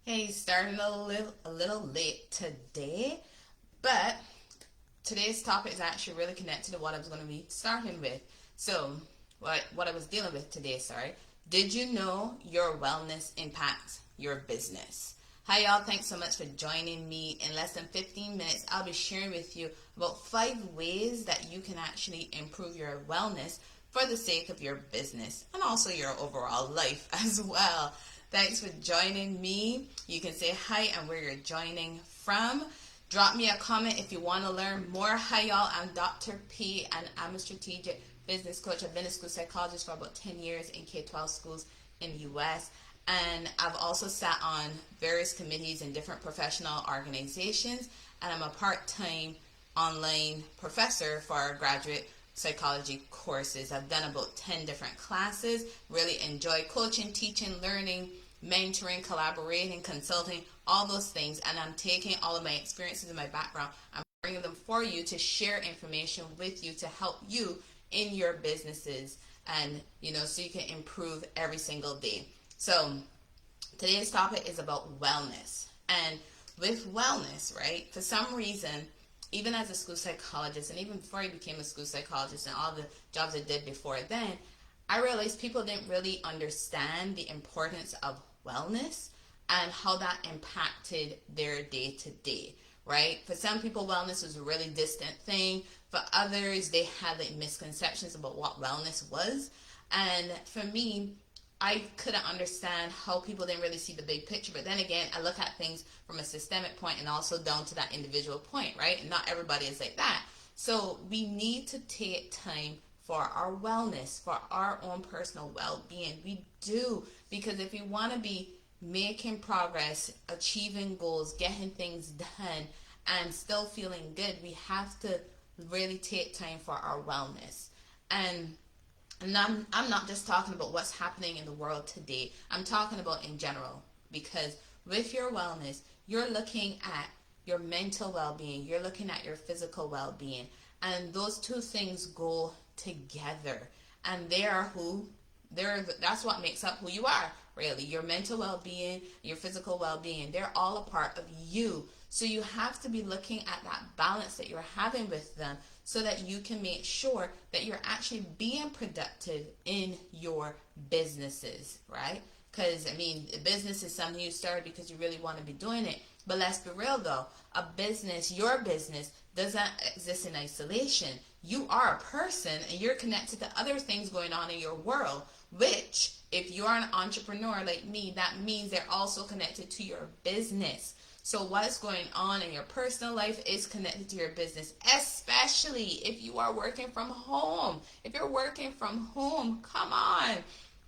Hey, starting a little late today, but today's topic is actually really connected to what I was going to be starting with. So, what I was dealing with today, sorry. Did you know your wellness impacts your business? Hi y'all, thanks so much for joining me. In less than 15 minutes, I'll be sharing with you about 5 ways that you can actually improve your wellness for the sake of your business and also your overall life as well. Thanks for joining me. You can say hi and where you're joining from. Drop me a comment if you want to learn more. Hi, y'all. I'm Dr. P, and I'm a strategic business coach. I've been a school psychologist for about 10 years in K-12 schools in the U.S., and I've also sat on various committees in different professional organizations, and I'm a part-time online professor for graduate psychology courses. I've done about 10 different classes, really enjoy coaching, teaching, learning, mentoring, collaborating, consulting, all those things. And I'm taking all of my experiences and my background, I'm bringing them for you to share information with you to help you in your businesses and, so you can improve every single day. So today's topic is about wellness. And with wellness, right, for some reason, even as a school psychologist, and even before I became a school psychologist and all the jobs I did before then, I realized people didn't really understand the importance of wellness and how that impacted their day to day, right? For some people, wellness was a really distant thing. For others, they had like misconceptions about what wellness was. And for me, I couldn't understand how people didn't really see the big picture. But then again, I look at things from a systemic point and also down to that individual point, right? And not everybody is like that. So we need to take time for our wellness, for our own personal well-being. We do, because if we want to be making progress, achieving goals, getting things done, and still feeling good, we have to really take time for our wellness. And I'm not just talking about what's happening in the world today. I'm talking about in general. Because with your wellness, you're looking at your mental well-being, you're looking at your physical well-being, and those two things go together. And that's what makes up who you are, really. Your mental well-being, your physical well-being, they're all a part of you. So you have to be looking at that balance that you're having with them so that you can make sure that you're actually being productive in your businesses, right? Because, a business is something you started because you really want to be doing it. But let's be real though, your business, doesn't exist in isolation. You are a person and you're connected to other things going on in your world, which, if you're an entrepreneur like me, that means they're also connected to your business. So what's going on in your personal life is connected to your business, especially if you are working from home. If you're working from home, come on.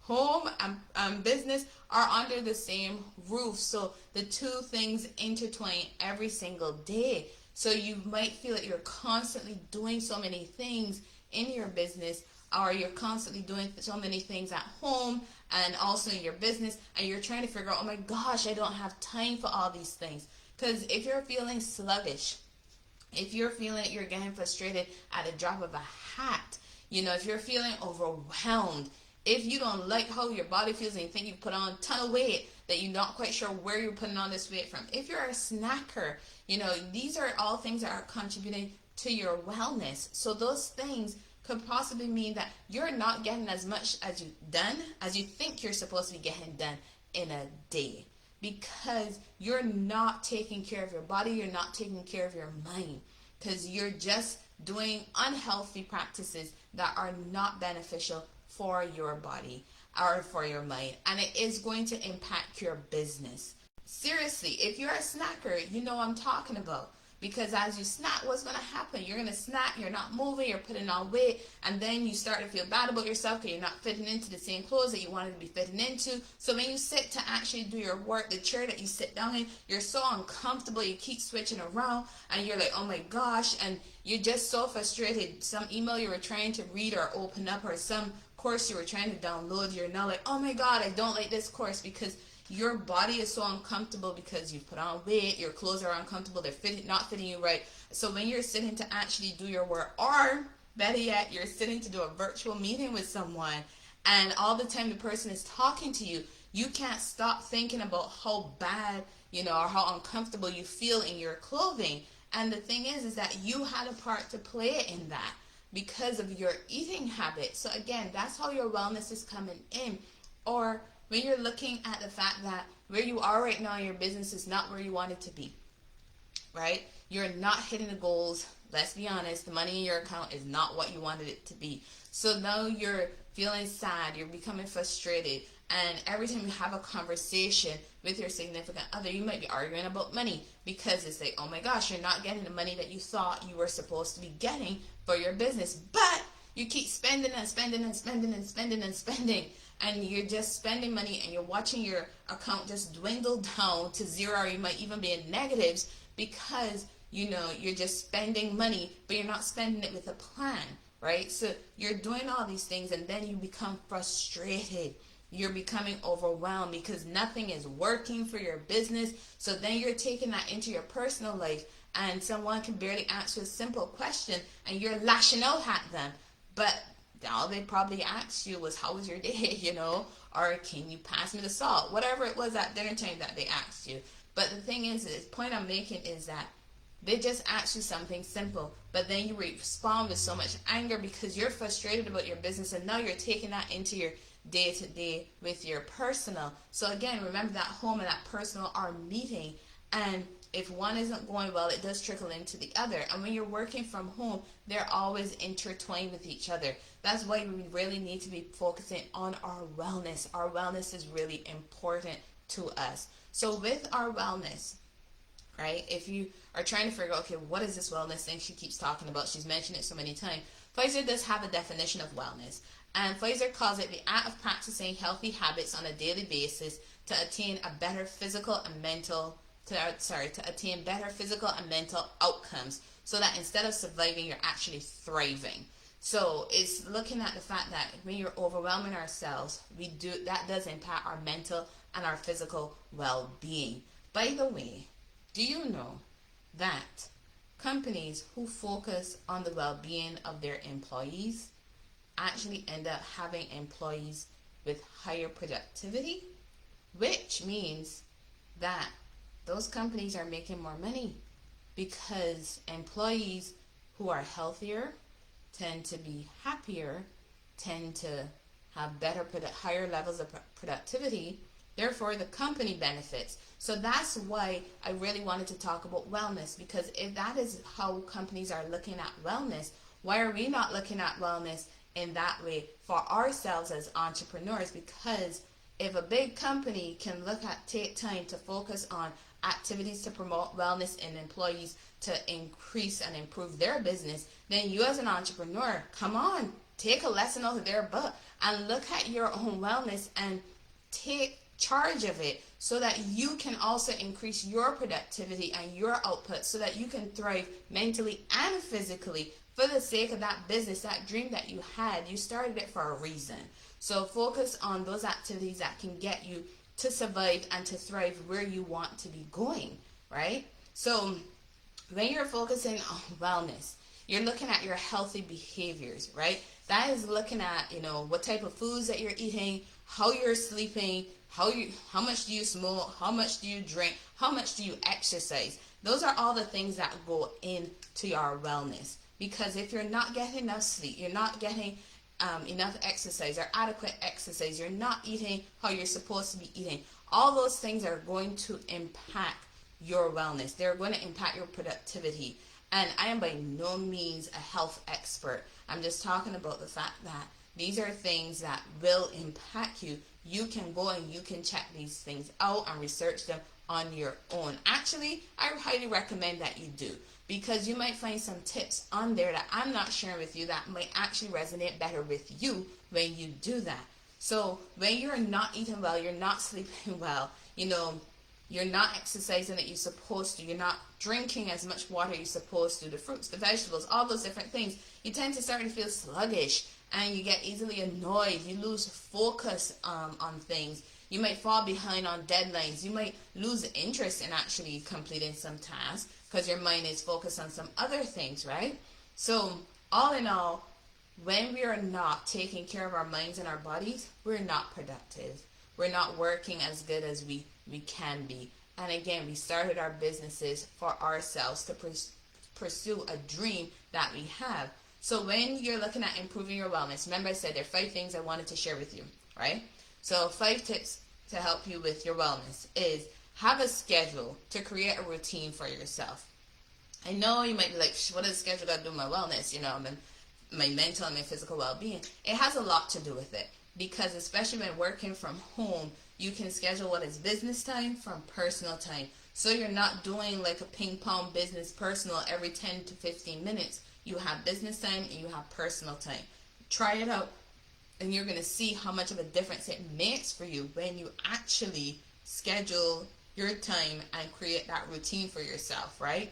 Home and business are under the same roof. So the two things intertwine every single day. So you might feel that you're constantly doing so many things in your business, or you're constantly doing so many things at home and also in your business, and you're trying to figure out, oh my gosh, I don't have time for all these things. Because if you're feeling sluggish, if you're feeling that you're getting frustrated at a drop of a hat, if you're feeling overwhelmed, if you don't like how your body feels and you think you put on a ton of weight, that you're not quite sure where you're putting on this weight from, if you're a snacker, these are all things that are contributing to your wellness. So those things could possibly mean that you're not getting as much as you think you're supposed to be getting done in a day, because you're not taking care of your body, you're not taking care of your mind, because you're just doing unhealthy practices that are not beneficial for your body or for your mind, and it is going to impact your business. Seriously, if you're a snacker, you know what I'm talking about. Because as you snack, what's going to happen? You're going to snack, you're not moving, you're putting on weight, and then you start to feel bad about yourself because you're not fitting into the same clothes that you wanted to be fitting into. So when you sit to actually do your work, the chair that you sit down in, you're so uncomfortable, you keep switching around, and you're like, oh my gosh, and you're just so frustrated. Some email you were trying to read or open up, or some course you were trying to download, you're now like, oh my god, I don't like this course, because your body is so uncomfortable because you've put on weight, your clothes are uncomfortable, they're not fitting you right. So when you're sitting to actually do your work, or better yet, you're sitting to do a virtual meeting with someone, and all the time the person is talking to you, You can't stop thinking about how bad, or how uncomfortable you feel in your clothing. And the thing is that you had a part to play in that because of your eating habits. So again, that's how your wellness is coming in. Or when you're looking at the fact that where you are right now in your business is not where you want it to be, right? You're not hitting the goals. Let's be honest, the money in your account is not what you wanted it to be. So now you're feeling sad, you're becoming frustrated, and every time you have a conversation with your significant other, you might be arguing about money because it's like, oh my gosh, you're not getting the money that you thought you were supposed to be getting for your business, but you keep spending and spending and spending and spending and spending, and you're just spending money, and you're watching your account just dwindle down to zero, or you might even be in negatives because you're just spending money, but you're not spending it with a plan, right? So you're doing all these things, and then you become frustrated. You're becoming overwhelmed because nothing is working for your business. So then you're taking that into your personal life, and someone can barely answer a simple question, and you're lashing out at them. But all they probably asked you was, how was your day, or can you pass me the salt? Whatever it was at dinner time that they asked you. But the thing is, the point I'm making is that they just ask you something simple, but then you respond with so much anger because you're frustrated about your business, and now you're taking that into your day-to-day with your personal. So again, remember that home and that personal are meeting, and if one isn't going well, it does trickle into the other. And when you're working from home, they're always intertwined with each other. That's why we really need to be focusing on our wellness. Our wellness is really important to us. So with our wellness, right, if you are trying to figure out, okay, what is this wellness thing she keeps talking about? She's mentioned it so many times. Pfizer does have a definition of wellness, and Pfizer calls it the act of practicing healthy habits on a daily basis to attain a better physical and mental to attain better physical and mental outcomes, so that instead of surviving, you're actually thriving. So it's looking at the fact that when you're overwhelming ourselves, that does impact our mental and our physical well-being. By the way, do you know that companies who focus on the well-being of their employees actually end up having employees with higher productivity, which means that those companies are making more money because employees who are healthier tend to be happier, tend to have higher levels of productivity. Therefore, the company benefits. So that's why I really wanted to talk about wellness, because if that is how companies are looking at wellness, why are we not looking at wellness in that way for ourselves as entrepreneurs? Because if a big company can take time to focus on activities to promote wellness in employees to increase and improve their business, then you as an entrepreneur, come on, take a lesson out of their book and look at your own wellness and take charge of it, so that you can also increase your productivity and your output, so that you can thrive mentally and physically for the sake of that business, that dream that you had. You started it for a reason. So focus on those activities that can get you to survive and to thrive where you want to be going, right? So when you're focusing on wellness, you're looking at your healthy behaviors, right? That is looking at, what type of foods that you're eating, how you're sleeping, how much do you smoke, how much do you drink, how much do you exercise. Those are all the things that go into your wellness. Because if you're not getting enough sleep, you're not getting enough exercise or adequate exercise, you're not eating how you're supposed to be eating, all those things are going to impact your wellness. They're going to impact your productivity. And I am by no means a health expert. I'm just talking about the fact that these are things that will impact you. You can go and you can check these things out and research them on your own. Actually, I highly recommend that you do, because you might find some tips on there that I'm not sharing with you that might actually resonate better with you when you do that. So when you're not eating well, you're not sleeping well, you're not exercising that you're supposed to, you're not drinking as much water you're supposed to, the fruits, the vegetables, all those different things, you tend to start to feel sluggish, and you get easily annoyed. You lose focus on things. You might fall behind on deadlines. You might lose interest in actually completing some tasks because your mind is focused on some other things, right? So all in all, when we are not taking care of our minds and our bodies, we're not productive. we're not working as good as we can be. And again, we started our businesses for ourselves to pursue a dream that we have. So when you're looking at improving your wellness, remember I said there are 5 things I wanted to share with you, right? So 5 tips to help you with your wellness is have a schedule to create a routine for yourself. I know you might be like, what does a schedule got to do with my wellness? My mental and my physical well-being. It has a lot to do with it, because especially when working from home, you can schedule what is business time from personal time. So you're not doing like a ping pong business personal every 10 to 15 minutes. You have business time and you have personal time. Try it out and you're going to see how much of a difference it makes for you when you actually schedule your time and create that routine for yourself, right?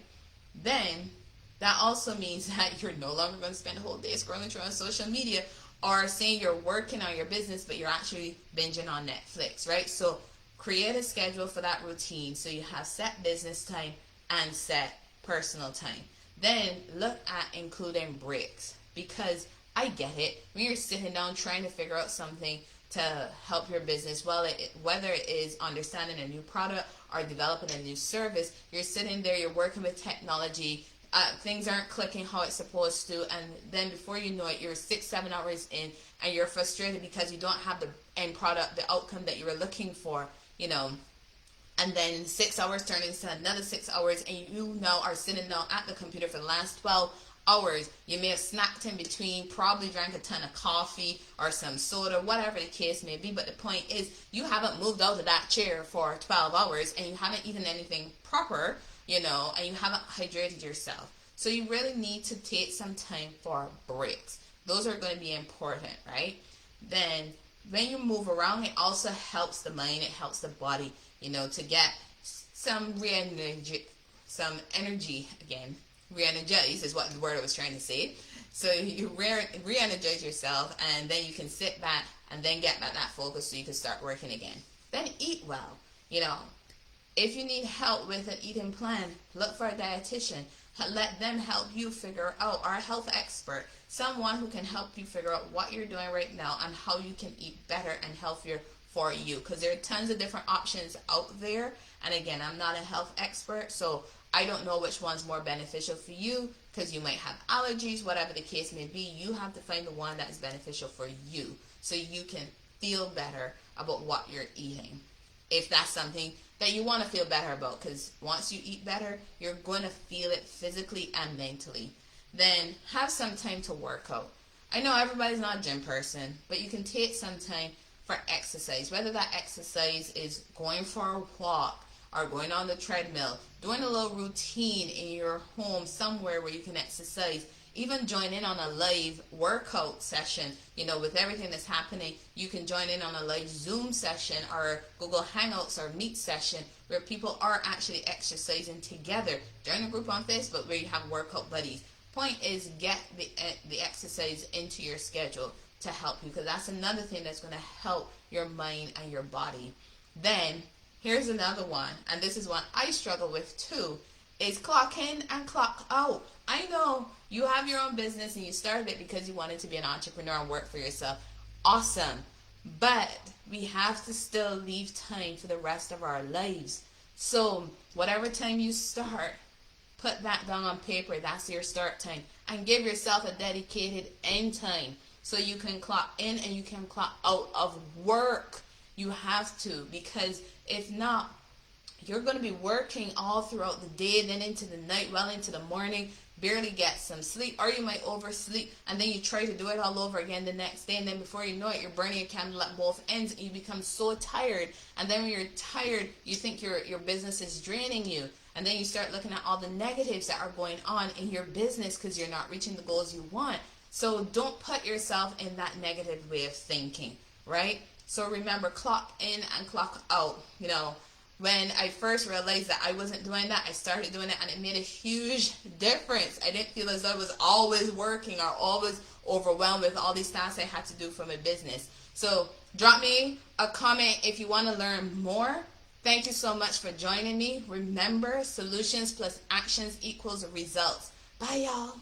Then that also means that you're no longer going to spend the whole day scrolling through on social media or saying you're working on your business, but you're actually binging on Netflix, right? So create a schedule for that routine so you have set business time and set personal time. Then look at including breaks, because I get it. When you're sitting down trying to figure out something to help your business, whether it is understanding a new product or developing a new service, you're sitting there, you're working with technology, things aren't clicking how it's supposed to, and then before you know it, you're 6-7 hours in and you're frustrated because you don't have the end product, the outcome that you were looking for, and then 6 hours turn into another 6 hours, and you now are sitting down at the computer for the last 12 hours. You may have snacked in between, probably drank a ton of coffee or some soda, whatever the case may be, but the point is you haven't moved out of that chair for 12 hours and you haven't eaten anything proper, and you haven't hydrated yourself. So you really need to take some time for breaks. Those are going to be important, right? Then when you move around, it also helps the mind, it helps the body, to get some energy again. Re-energize is what the word I was trying to say. So you re-energize yourself, and then you can sit back and then get that focus so you can start working again. Then eat well. If you need help with an eating plan, look for a dietitian. Let them help you figure out, or a health expert, someone who can help you figure out what you're doing right now and how you can eat better and healthier for you, because there are tons of different options out there. And again, I'm not a health expert, so I don't know which one's more beneficial for you, because you might have allergies, whatever the case may be. You have to find the one that is beneficial for you so you can feel better about what you're eating, if that's something that you want to feel better about, because once you eat better, you're going to feel it physically and mentally. Then have some time to work out. I know everybody's not a gym person, but you can take some time for exercise, whether that exercise is going for a walk or going on the treadmill, doing a little routine in your home somewhere where you can exercise, even join in on a live workout session. With everything that's happening, you can join in on a live Zoom session or Google Hangouts or Meet session where people are actually exercising together. Join a group on Facebook where you have workout buddies. Point is, get the exercise into your schedule to help you, because that's another thing that's going to help your mind and your body. Then here's another one, and this is one I struggle with too, is clock in and clock out. I know you have your own business and you started it because you wanted to be an entrepreneur and work for yourself. Awesome. But we have to still leave time for the rest of our lives. So whatever time you start, put that down on paper. That's your start time. And give yourself a dedicated end time so you can clock in and you can clock out of work. You have to, because if not, you're going to be working all throughout the day, then into the night, well into the morning, barely get some sleep, or you might oversleep, and then you try to do it all over again the next day, and then before you know it, you're burning a candle at both ends, and you become so tired. And then when you're tired, you think your business is draining you, and then you start looking at all the negatives that are going on in your business because you're not reaching the goals you want. So don't put yourself in that negative way of thinking, right? So remember, clock in and clock out. When I first realized that I wasn't doing that, I started doing it, and it made a huge difference. I didn't feel as though I was always working or always overwhelmed with all these tasks I had to do for my business. So drop me a comment if you want to learn more. Thank you so much for joining me. Remember, solutions plus actions equals results. Bye, y'all.